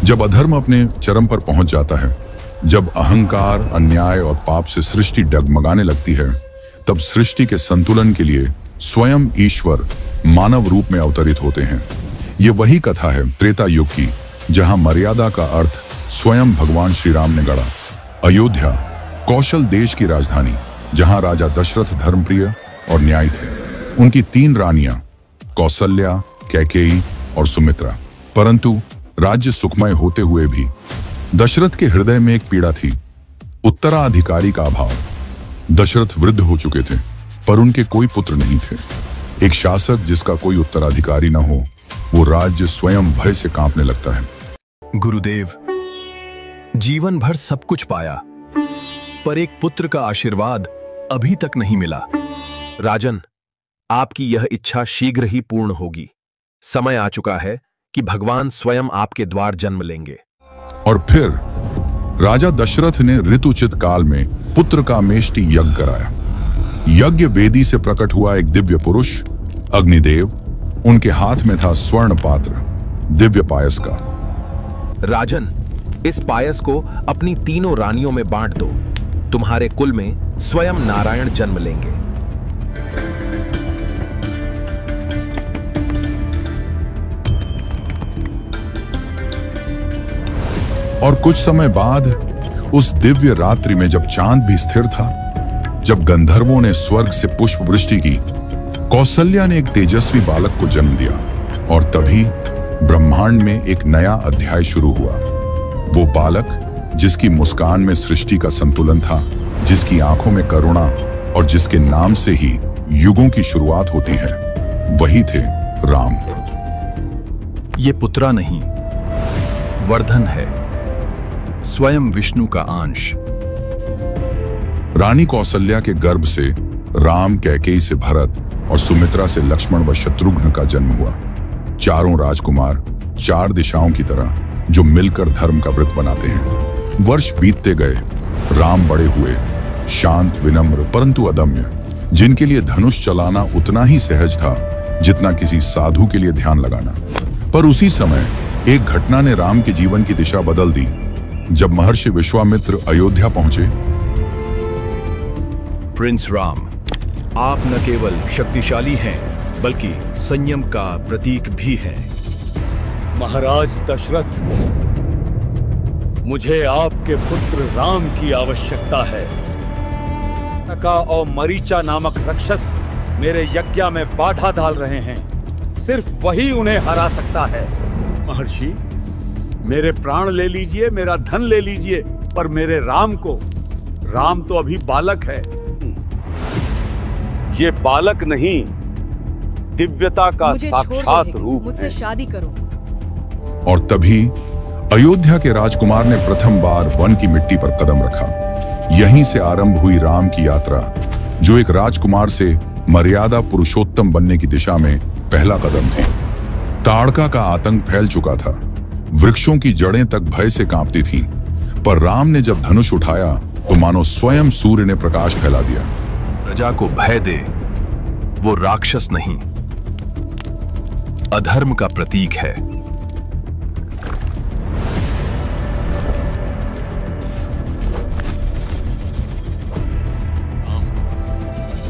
जब अधर्म अपने चरम पर पहुंच जाता है, जब अहंकार, अन्याय और पाप से सृष्टि डगमगाने लगती है, तब सृष्टि के संतुलन के लिए स्वयं ईश्वर मानव रूप में अवतरित होते हैं। ये वही कथा है त्रेता युग की, जहां मर्यादा का अर्थ स्वयं भगवान श्री राम ने गढ़ा। अयोध्या कौशल देश की राजधानी, जहां राजा दशरथ धर्मप्रिय और न्यायी थे। उनकी 3 रानियां कौसल्या, कैकेयी और सुमित्रा। परंतु राज्य सुखमय होते हुए भी दशरथ के हृदय में एक पीड़ा थी, उत्तराधिकारी का अभाव। दशरथ वृद्ध हो चुके थे, पर उनके कोई पुत्र नहीं थे। एक शासक जिसका कोई उत्तराधिकारी न हो, वो राज्य स्वयं भय से कांपने लगता है। गुरुदेव, जीवन भर सब कुछ पाया, पर एक पुत्र का आशीर्वाद अभी तक नहीं मिला। राजन, आपकी यह इच्छा शीघ्र ही पूर्ण होगी। समय आ चुका है कि भगवान स्वयं आपके द्वार जन्म लेंगे। और फिर राजा दशरथ ने ऋतुचित काल में पुत्र का मेष्टि यज्ञ कराया। यज्ञ वेदी से प्रकट हुआ एक दिव्य पुरुष, अग्निदेव। उनके हाथ में था स्वर्ण पात्र, दिव्य पायस का। राजन, इस पायस को अपनी 3 रानियों में बांट दो। तुम्हारे कुल में स्वयं नारायण जन्म लेंगे। और कुछ समय बाद उस दिव्य रात्रि में, जब चांद भी स्थिर था, जब गंधर्वों ने स्वर्ग से पुष्प वृष्टि की, कौसल्या ने एक तेजस्वी बालक को जन्म दिया। और तभी ब्रह्मांड में एक नया अध्याय शुरू हुआ। वो बालक जिसकी मुस्कान में सृष्टि का संतुलन था, जिसकी आंखों में करुणा और जिसके नाम से ही युगों की शुरुआत होती है, वही थे राम। ये पुत्रा नहीं, वर्धन है, स्वयं विष्णु का अंश। रानी कौसल्या के गर्भ से राम, कैकेयी से भरत और सुमित्रा से लक्ष्मण व शत्रुघ्न का जन्म हुआ। 4 राजकुमार 4 दिशाओं की तरह, जो मिलकर धर्म का व्रत बनाते हैं। वर्ष बीतते गए, राम बड़े हुए, शांत, विनम्र परंतु अदम्य, जिनके लिए धनुष चलाना उतना ही सहज था जितना किसी साधु के लिए ध्यान लगाना। पर उसी समय एक घटना ने राम के जीवन की दिशा बदल दी। जब महर्षि विश्वामित्र अयोध्या पहुंचे। प्रिंस राम, आप न केवल शक्तिशाली हैं, बल्कि संयम का प्रतीक भी हैं। महाराज दशरथ, मुझे आपके पुत्र राम की आवश्यकता है। नका और मरीचा नामक राक्षस मेरे यज्ञ में बाधा डाल रहे हैं। सिर्फ वही उन्हें हरा सकता है। महर्षि, मेरे प्राण ले लीजिए, मेरा धन ले लीजिए, पर मेरे राम तो अभी बालक है। ये बालक नहीं, दिव्यता का साक्षात रूप है। मुझसे शादी करो। और तभी अयोध्या के राजकुमार ने प्रथम बार वन की मिट्टी पर कदम रखा। यहीं से आरंभ हुई राम की यात्रा, जो एक राजकुमार से मर्यादा पुरुषोत्तम बनने की दिशा में पहला कदम थी। ताड़का का आतंक फैल चुका था, वृक्षों की जड़ें तक भय से कांपती थीं, पर राम ने जब धनुष उठाया तो मानो स्वयं सूर्य ने प्रकाश फैला दिया। प्रजा को भय दे, वो राक्षस नहीं, अधर्म का प्रतीक है।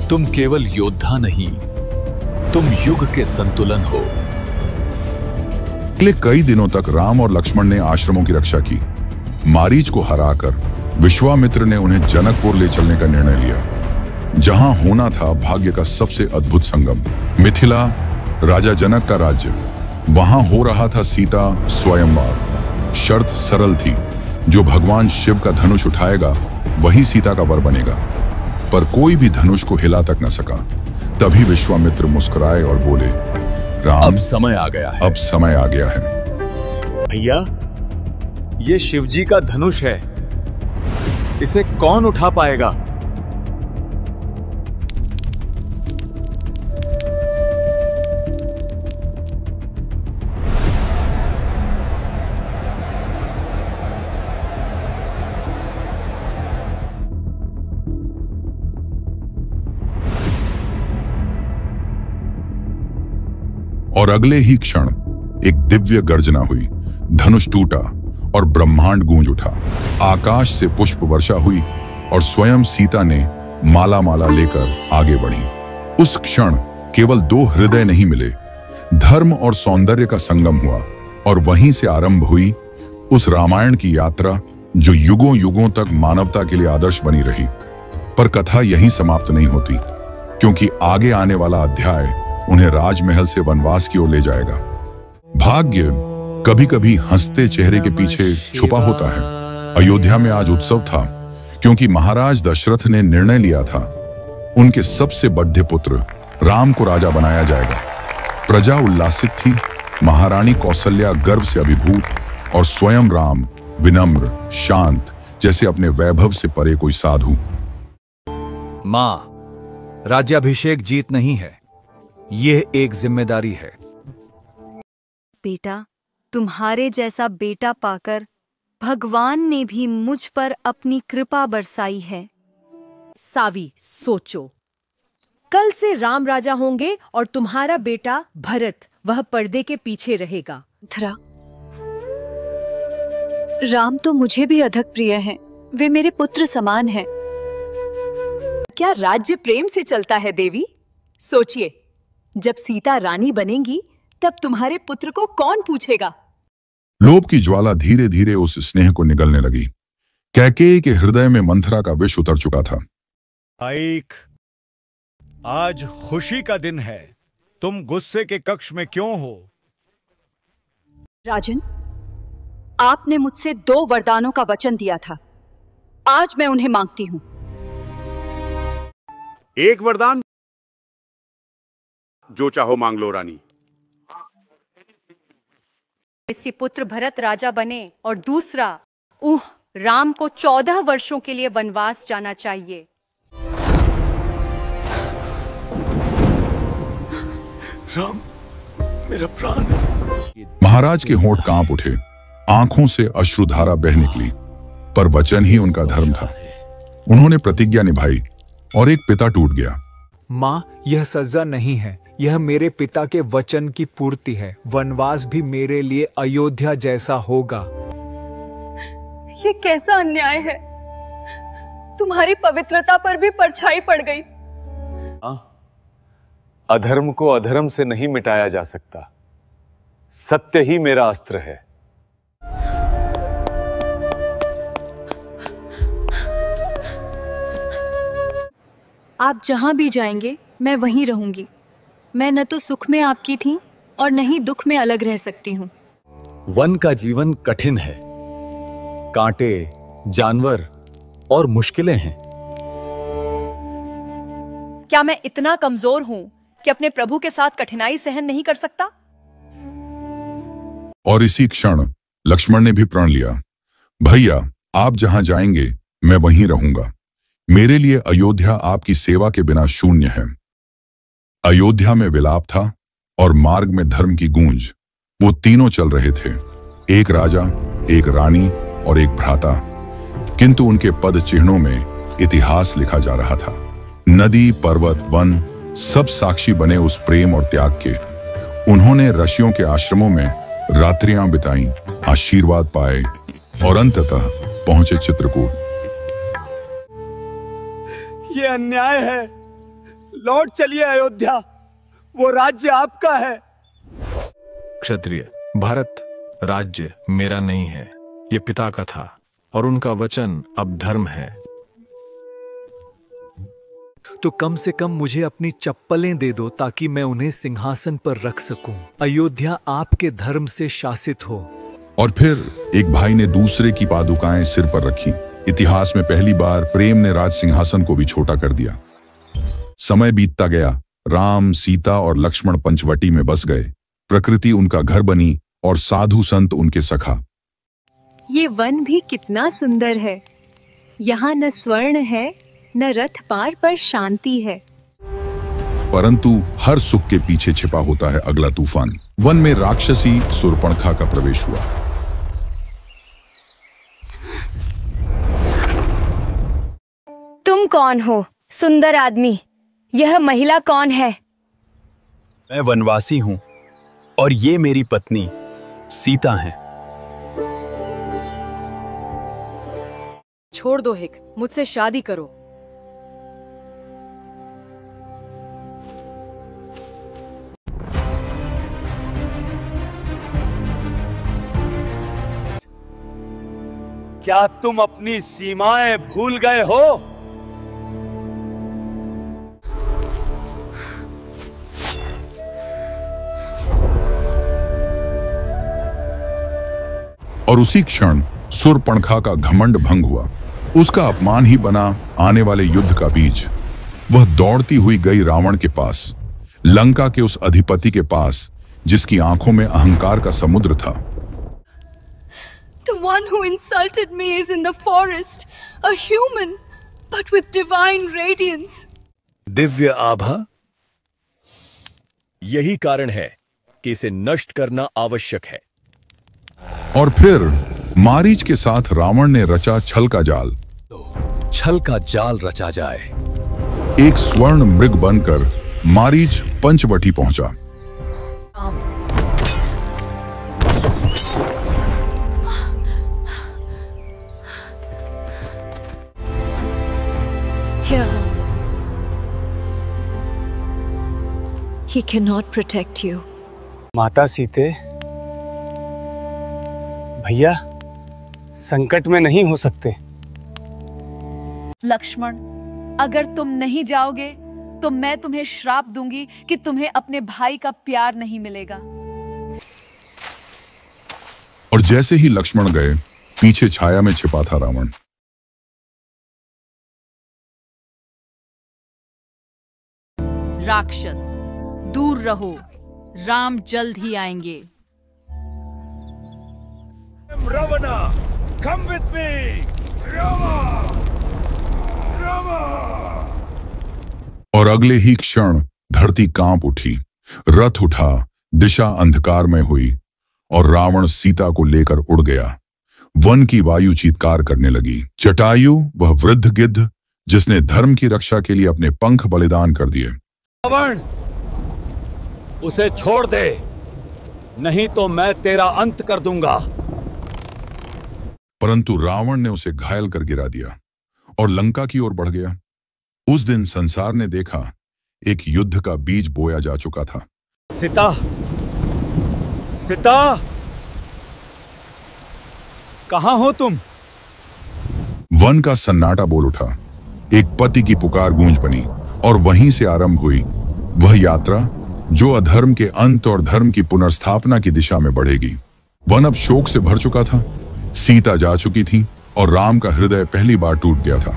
तुम केवल योद्धा नहीं, तुम युग के संतुलन हो। अगले कई दिनों तक राम और लक्ष्मण ने आश्रमों की रक्षा की। मारीच को हराकर विश्वामित्र ने उन्हें जनकपुर ले चलने का निर्णय लिया, जहां होना था भाग्य का सबसे अद्भुत संगम। मिथिला, राजा जनक का राज्य, वहां हो रहा था सीता स्वयंवर। शर्त सरल थी, जो भगवान शिव का धनुष उठाएगा वही सीता का वर बनेगा। पर कोई भी धनुष को हिला तक न सका। तभी विश्वामित्र मुस्कुराए और बोले, राम, अब समय आ गया है। अब समय आ गया है। भैया, ये शिवजी का धनुष है, इसे कौन उठा पाएगा? और अगले ही क्षण एक दिव्य गर्जना हुई। धनुष टूटा, और ब्रह्मांड गूंज उठा। आकाश से पुष्प वर्षा हुई और स्वयं सीता ने माला माला लेकर आगे बढ़ी। उस क्षण केवल दो हृदय नहीं मिले, धर्म और सौंदर्य का संगम हुआ और वहीं से आरंभ हुई उस रामायण की यात्रा जो युगों युगों तक मानवता के लिए आदर्श बनी रही। पर कथा यहीं समाप्त नहीं होती, क्योंकि आगे आने वाला अध्याय उन्हें राजमहल से वनवास की ओर ले जाएगा। भाग्य कभी कभी हंसते चेहरे के पीछे छुपा होता है। अयोध्या में आज उत्सव था, क्योंकि महाराज दशरथ ने निर्णय लिया था उनके सबसे बड़े पुत्र राम को राजा बनाया जाएगा। प्रजा उल्लासित थी, महारानी कौशल्या गर्व से अभिभूत और स्वयं राम विनम्र, शांत, जैसे अपने वैभव से परे कोई साधु। मां, राज्याभिषेक जीत नहीं है, यह एक जिम्मेदारी है। बेटा, तुम्हारे जैसा बेटा पाकर भगवान ने भी मुझ पर अपनी कृपा बरसाई है। सावी, सोचो, कल से राम राजा होंगे और तुम्हारा बेटा भरत वह पर्दे के पीछे रहेगा। धरा, राम तो मुझे भी अधिक प्रिय हैं। वे मेरे पुत्र समान हैं। क्या राज्य प्रेम से चलता है देवी? सोचिए, जब सीता रानी बनेंगी तब तुम्हारे पुत्र को कौन पूछेगा? लोभ की ज्वाला धीरे धीरे उस स्नेह को निगलने लगी। कैकेयी के हृदय में मंथरा का विष उतर चुका था। आइक, आज खुशी का दिन है, तुम गुस्से के कक्ष में क्यों हो? राजन, आपने मुझसे 2 वरदानों का वचन दिया था, आज मैं उन्हें मांगती हूं। एक वरदान जो चाहो मांग लो रानी। इसी पुत्र भरत राजा बने और दूसरा, राम को 14 वर्षों के लिए वनवास जाना चाहिए। राम, मेरा प्राण। महाराज के होंठ कांप उठे, आंखों से अश्रुधारा बह निकली, पर वचन ही उनका धर्म था। उन्होंने प्रतिज्ञा निभाई और एक पिता टूट गया। मां, यह सजा नहीं है, यह मेरे पिता के वचन की पूर्ति है। वनवास भी मेरे लिए अयोध्या जैसा होगा। ये कैसा अन्याय है? तुम्हारी पवित्रता पर भी परछाई पड़ गई। अधर्म को अधर्म से नहीं मिटाया जा सकता, सत्य ही मेरा अस्त्र है। आप जहां भी जाएंगे मैं वहीं रहूंगी। मैं न तो सुख में आपकी थी और न ही दुख में अलग रह सकती हूँ। वन का जीवन कठिन है, कांटे, जानवर और मुश्किलें हैं। क्या मैं इतना कमजोर हूँ कि अपने प्रभु के साथ कठिनाई सहन नहीं कर सकता? और इसी क्षण लक्ष्मण ने भी प्रण लिया, भैया आप जहां जाएंगे मैं वहीं रहूंगा। मेरे लिए अयोध्या आपकी सेवा के बिना शून्य है। अयोध्या में विलाप था और मार्ग में धर्म की गूंज। वो तीनों चल रहे थे, एक राजा, एक रानी और एक भ्राता, किंतु उनके पद चिन्हों में इतिहास लिखा जा रहा था। नदी, पर्वत, वन सब साक्षी बने उस प्रेम और त्याग के। उन्होंने ऋषियों के आश्रमों में रात्रियां बिताई, आशीर्वाद पाए और अंततः पहुंचे चित्रकूट। ये अन्याय है, लौट चलिए अयोध्या, वो राज्य आपका है। क्षत्रिय, भारत राज्य मेरा नहीं है, ये पिता का था और उनका वचन अब धर्म है। तो कम से कम मुझे अपनी चप्पलें दे दो ताकि मैं उन्हें सिंहासन पर रख सकूं। अयोध्या आपके धर्म से शासित हो। और फिर एक भाई ने दूसरे की पादुकाएं सिर पर रखी। इतिहास में पहली बार प्रेम ने राज सिंहासन को भी छोटा कर दिया। समय बीतता गया, राम, सीता और लक्ष्मण पंचवटी में बस गए। प्रकृति उनका घर बनी और साधु संत उनके सखा। ये वन भी कितना सुंदर है। यहाँ न स्वर्ण है न रथ पार पर शांति है। परंतु हर सुख के पीछे छिपा होता है अगला तूफान। वन में राक्षसी शूर्पणखा का प्रवेश हुआ। तुम कौन हो सुंदर आदमी? यह महिला कौन है? मैं वनवासी हूं और ये मेरी पत्नी सीता है। छोड़ दो हिक, मुझसे शादी करो। क्या तुम अपनी सीमाएं भूल गए हो? और उसी क्षण सुरपणखा का घमंड भंग हुआ। उसका अपमान ही बना आने वाले युद्ध का बीज। वह दौड़ती हुई गई रावण के पास, लंका के उस अधिपति के पास जिसकी आंखों में अहंकार का समुद्र था। The one who insulted me is in the forest, a human, but with divine radiance. Divya आभा, यही कारण है कि इसे नष्ट करना आवश्यक है। और फिर मारीच के साथ रावण ने रचा छल का जाल। छल का जाल रचा जाए। एक स्वर्ण मृग बनकर मारीच पंचवटी पहुंचा। He cannot protect you. माता सीते, भैया संकट में नहीं हो सकते। लक्ष्मण, अगर तुम नहीं जाओगे तो मैं तुम्हें श्राप दूंगी कि तुम्हें अपने भाई का प्यार नहीं मिलेगा। और जैसे ही लक्ष्मण गए, पीछे छाया में छिपा था रावण। राक्षस, दूर रहो, राम जल्द ही आएंगे। Ravana, come with me! Rama! Rama! और अगले ही क्षण धरती कांप उठी, रथ उठा, दिशा अंधकारमय हुई और रावण सीता को लेकर उड़ गया। वन की वायु चीत्कार करने लगी। जटायु, वह वृद्ध गिद्ध जिसने धर्म की रक्षा के लिए अपने पंख बलिदान कर दिए। रावण, उसे छोड़ दे, नहीं तो मैं तेरा अंत कर दूंगा। परंतु रावण ने उसे घायल कर गिरा दिया और लंका की ओर बढ़ गया। उस दिन संसार ने देखा, एक युद्ध का बीज बोया जा चुका था। सीता, सीता, कहां हो तुम? वन का सन्नाटा बोल उठा। एक पति की पुकार गूंज बनी और वहीं से आरंभ हुई वह यात्रा जो अधर्म के अंत और धर्म की पुनर्स्थापना की दिशा में बढ़ेगी। वन अब शोक से भर चुका था। सीता जा चुकी थी और राम का हृदय पहली बार टूट गया था।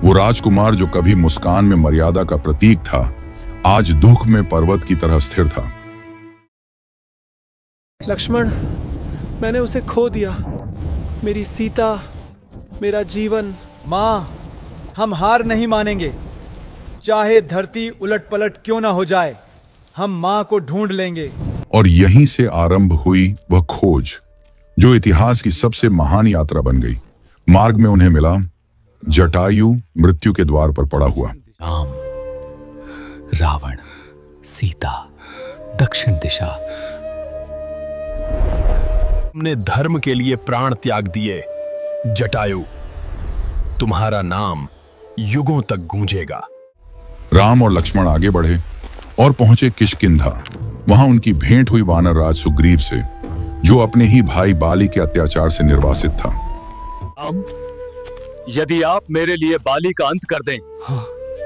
वो राजकुमार जो कभी मुस्कान में मर्यादा का प्रतीक था, आज दुख में पर्वत की तरह स्थिर था। लक्ष्मण, मैंने उसे खो दिया। मेरी सीता, मेरा जीवन। माँ, हम हार नहीं मानेंगे। चाहे धरती उलट-पलट क्यों ना हो जाए, हम माँ को ढूंढ लेंगे। और यहीं से आरंभ हुई वह खोज जो इतिहास की सबसे महान यात्रा बन गई। मार्ग में उन्हें मिला जटायु मृत्यु के द्वार पर पड़ा हुआ। राम, रावण, सीता, दक्षिण दिशा। तुमने धर्म के लिए प्राण त्याग दिए। जटायु, तुम्हारा नाम युगों तक गूंजेगा। राम और लक्ष्मण आगे बढ़े और पहुंचे किष्किंधा। वहां उनकी भेंट हुई वानरराज सुग्रीव से, जो अपने ही भाई बाली के अत्याचार से निर्वासित था। यदि आप मेरे लिए बाली का अंत कर दें,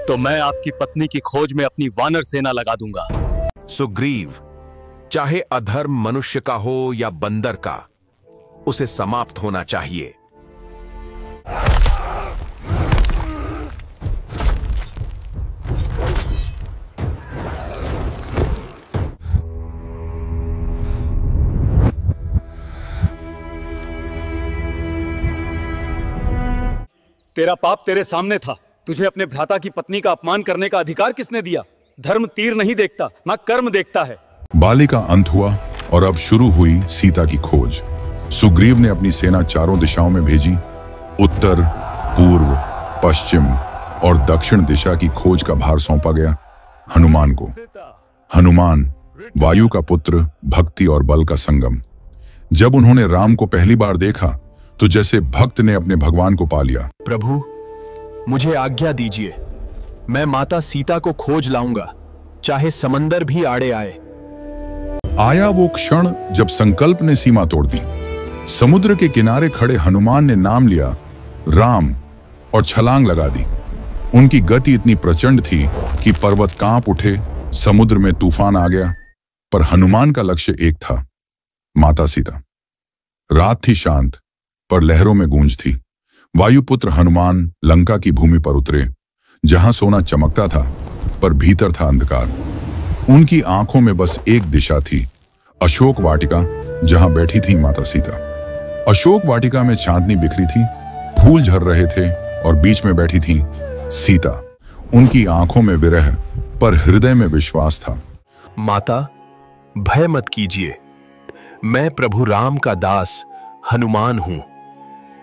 तो मैं आपकी पत्नी की खोज में अपनी वानर सेना लगा दूंगा। सुग्रीव, चाहे अधर्म मनुष्य का हो या बंदर का, उसे समाप्त होना चाहिए। तेरा पाप तेरे सामने था। तुझे अपने भ्राता की पत्नी का अपमान करने का अधिकार किसने दिया? धर्म तीर नहीं देखता, ना कर्म देखता है। बाली का अंत हुआ और अब शुरू हुई सीता की खोज। सुग्रीव ने अपनी सेना चारों दिशाओं में भेजी। उत्तर, पूर्व, पश्चिम और दक्षिण दिशा की खोज का भार सौंपा गया हनुमान को। हनुमान, वायु का पुत्र, भक्ति और बल का संगम। जब उन्होंने राम को पहली बार देखा तो जैसे भक्त ने अपने भगवान को पा लिया। प्रभु, मुझे आज्ञा दीजिए, मैं माता सीता को खोज लाऊंगा, चाहे समंदर भी आड़े आए। आया वो क्षण जब संकल्प ने सीमा तोड़ दी। समुद्र के किनारे खड़े हनुमान ने नाम लिया राम और छलांग लगा दी। उनकी गति इतनी प्रचंड थी कि पर्वत कांप उठे, समुद्र में तूफान आ गया। पर हनुमान का लक्ष्य एक था, माता सीता। रात थी शांत, पर लहरों में गूंज थी। वायुपुत्र हनुमान लंका की भूमि पर उतरे, जहां सोना चमकता था पर भीतर था अंधकार। उनकी आंखों में बस एक दिशा थी, अशोक वाटिका, जहां बैठी थी माता सीता। अशोक वाटिका में चांदनी बिखरी थी, फूल झर रहे थे और बीच में बैठी थी सीता। उनकी आंखों में विरह पर हृदय में विश्वास था। माता, भय मत कीजिए, मैं प्रभु राम का दास हनुमान हूं।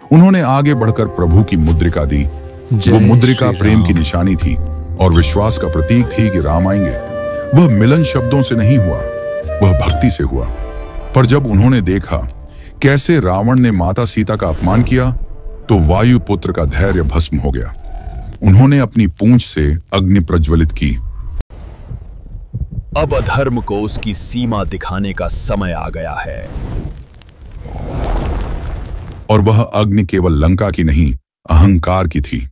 उन्होंने आगे बढ़कर प्रभु की मुद्रिका दी। वो मुद्रिका प्रेम की निशानी थी और विश्वास का प्रतीक थी कि राम आएंगे। वह मिलन शब्दों से नहीं हुआ, वह भक्ति से हुआ। पर जब उन्होंने देखा कैसे रावण ने माता सीता का अपमान किया, तो वायुपुत्र का धैर्य भस्म हो गया। उन्होंने अपनी पूंछ से अग्नि प्रज्वलित की। अब अधर्म को उसकी सीमा दिखाने का समय आ गया है। और वह अग्नि केवल लंका की नहीं, अहंकार की थी।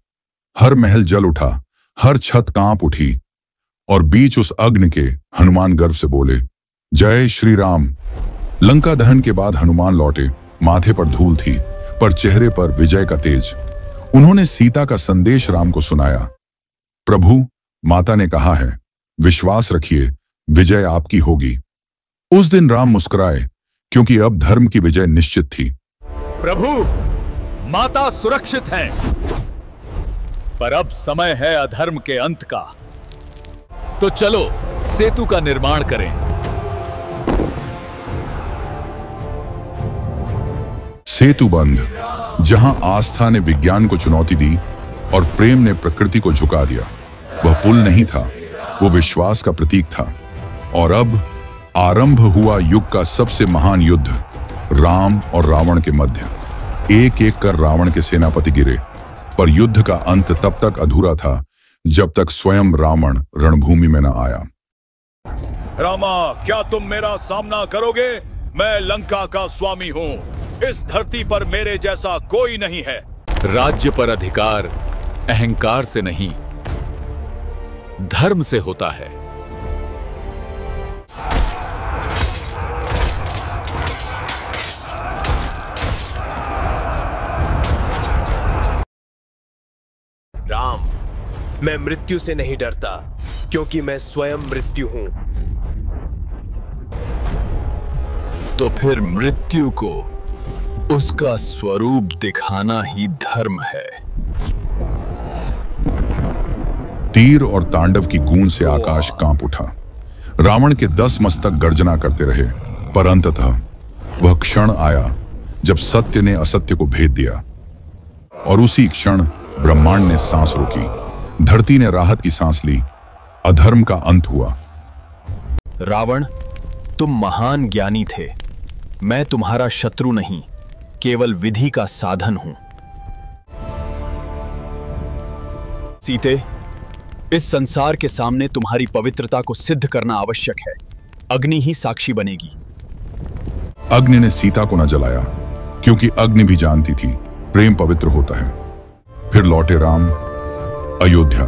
हर महल जल उठा, हर छत कांप उठी, और बीच उस अग्नि के हनुमान गर्व से बोले, जय श्री राम। लंका दहन के बाद हनुमान लौटे। माथे पर धूल थी, पर चेहरे पर विजय का तेज। उन्होंने सीता का संदेश राम को सुनाया। प्रभु, माता ने कहा है, विश्वास रखिए, विजय आपकी होगी। उस दिन राम मुस्कुराए, क्योंकि अब धर्म की विजय निश्चित थी। प्रभु, माता सुरक्षित है, पर अब समय है अधर्म के अंत का। तो चलो सेतु का निर्माण करें। सेतु बंध, जहां आस्था ने विज्ञान को चुनौती दी और प्रेम ने प्रकृति को झुका दिया। वह पुल नहीं था, वो विश्वास का प्रतीक था। और अब आरंभ हुआ युग का सबसे महान युद्ध, राम और रावण के मध्य। एक एक कर रावण के सेनापति गिरे, पर युद्ध का अंत तब तक अधूरा था जब तक स्वयं रावण रणभूमि में न आया। रामा, क्या तुम मेरा सामना करोगे? मैं लंका का स्वामी हूँ। इस धरती पर मेरे जैसा कोई नहीं है। राज्य पर अधिकार अहंकार से नहीं, धर्म से होता है। राम, मैं मृत्यु से नहीं डरता, क्योंकि मैं स्वयं मृत्यु हूं। तो फिर मृत्यु को उसका स्वरूप दिखाना ही धर्म है। तीर और तांडव की गूंज से आकाश कांप उठा। रावण के 10 मस्तक गर्जना करते रहे, पर अंततः वह क्षण आया जब सत्य ने असत्य को भेद दिया। और उसी क्षण ब्रह्मांड ने सांस रोकी, धरती ने राहत की सांस ली, अधर्म का अंत हुआ। रावण, तुम महान ज्ञानी थे। मैं तुम्हारा शत्रु नहीं, केवल विधि का साधन हूं। सीते, इस संसार के सामने तुम्हारी पवित्रता को सिद्ध करना आवश्यक है। अग्नि ही साक्षी बनेगी। अग्नि ने सीता को न जलाया, क्योंकि अग्नि भी जानती थी प्रेम पवित्र होता है। फिर लौटे राम अयोध्या,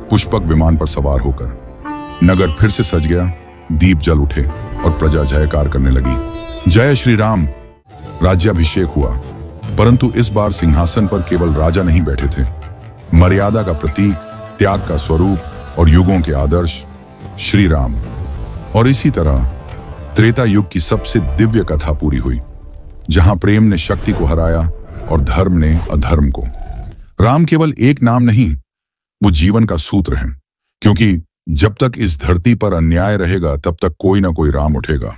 पुष्पक विमान पर सवार होकर। नगर फिर से सज गया, दीप जल उठे और प्रजा जयकार करने लगी। जय श्री राम। राज्याभिषेक हुआ, परंतु इस बार सिंहासन पर केवल राजा नहीं बैठे थे। मर्यादा का प्रतीक, त्याग का स्वरूप और युगों के आदर्श श्री राम। और इसी तरह त्रेता युग की सबसे दिव्य कथा पूरी हुई, जहां प्रेम ने शक्ति को हराया और धर्म ने अधर्म को। राम केवल एक नाम नहीं, वो जीवन का सूत्र है, क्योंकि जब तक इस धरती पर अन्याय रहेगा तब तक कोई ना कोई राम उठेगा।